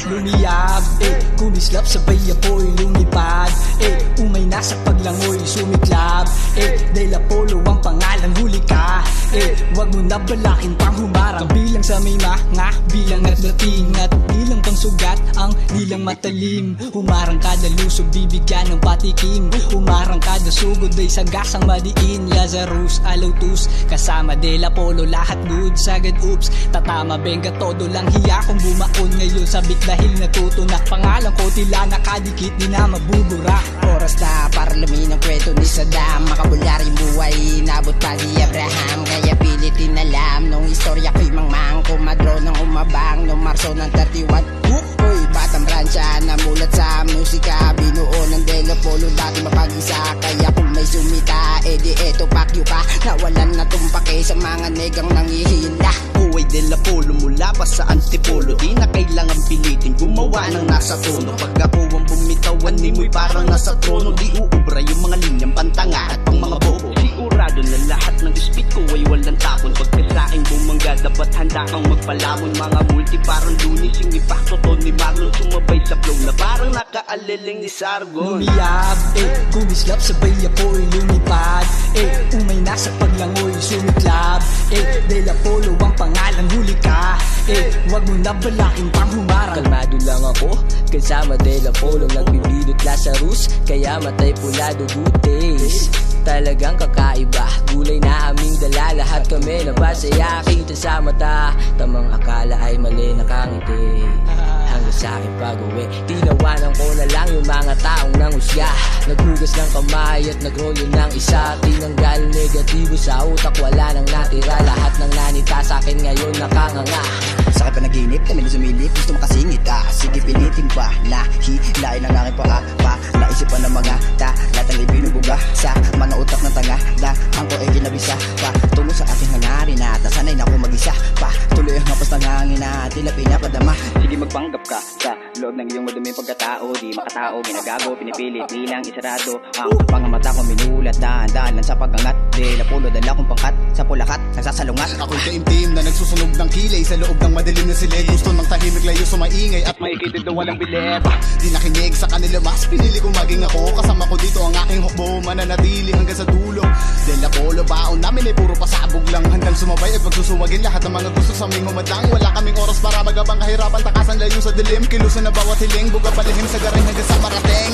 lumiyab, kumislap sabay apoy lumipad, umay na sa paglangoy sumiklab, dahil Apollo ang pangalan huli ka, wag mo na balakin pang humarang bilang sa may mga bilang at dating at bilang pang sugat ang nilang matalim, humarang kada lusog bibigyan ng patikim, humarang kada sugod ay sagasang madiin, Lazarus, Alautus, kasama del Apollo lahat good, sagad oops, tatama benga todo lang hiya kung bumaon ngayon sabik dahil natutunak, pangalan ko tila nakadikit di na mabubura. Oras na para lumin ang kwento ni Saddam, makabular yung buhay, inabot pa ni Abraham, kaya pilitin alam nung istorya ko'y mangmang, kumadro ng umabang nung Marso ng 31. Uy, batang bransya na mulat sa musika, binuo ng del Apollo dati mapag-isa, kaya kung may sumita, edi eto pakyo ka, nawalan na tumpake sa mga negang nangihila. Buhay del Apollo mula pa sa antipolo, di na kailangan pilitin, gumawa ng nasa tono. Pag ako ang bumitawan ni mo'y parang nasa trono, di uubra yung mga linyang pantanga at pang mga bobo. Sigurado na lahat ng speed ko ay walang tapon, pagka sa aking bumangga dapat handa kang magpalamon. Mga multi parang lunis yung impacto to ni Marlon, sumabay sa flow na parang nakaalileng ni Sargon. Lumiyab, kumislap sabay apoy lumipad, umay na sa paglangoy sumiklab, del Apollo ang pangalan huli ka, wag mo na balakin pang humarang. Kalmado lang ako, kasama del Apollo nagbibidot Lazarus, kaya matay pula dugutis. Talagang kakaiba, gulay na aming dala, lahat kami nabasaya, kita sa mata, tamang akala ay mali nakangiti. Hanggang sa aking pag-uwi, tinawanan ko na lang yung mga taong nangusga, naghugas ng kamay at nagrolyo ng isa, tinanggal negatibo sa utak, wala nang natira, lahat ng nanita sa akin ngayon nakanganga. Sakit pa naginip, kami na sumilip, gusto makasingit, sige pilitin pa, hilain ang aking paa, naisipan ng mga lahat ang ibinubuga sa mga utak ng tanga, ang ko ay kinabisa pa, tulo sa aking hangarin na sanay na ako mag-isa pa, tuloy ang hapas ng hangin na tila pinapadama. Sige magpanggap ka sa loob ng iyong maduming pagkatao, di makatao, ginagago, pinipilit, nilang isarado ang mga mata ko minulat, dahan-dahan lang sa pagangat, del Apollo dala kong pangkat sa pulakat, nagsasalungat. Ako'y kaimtim na nagsusunog ng kilay sa loob ng madilim na silid, gusto ng tahimik layo sa maingay at Makikitid na walang bilet. di nakinig sa kanila, mas pinili kong maging ako, kasama ko dito ang aking hukbo, mananatili hanggang sa dulo. Del Apollo baon namin ay puro pasabog lang, handang sumabay at pagsusuwagin lahat ng mga gusto sa aming humadlang, wala kaming oras para magabang kahirapan, takasan layo sa dilim, kilusan na bawat hiling, buga palihim sa garing hanggang sa marating.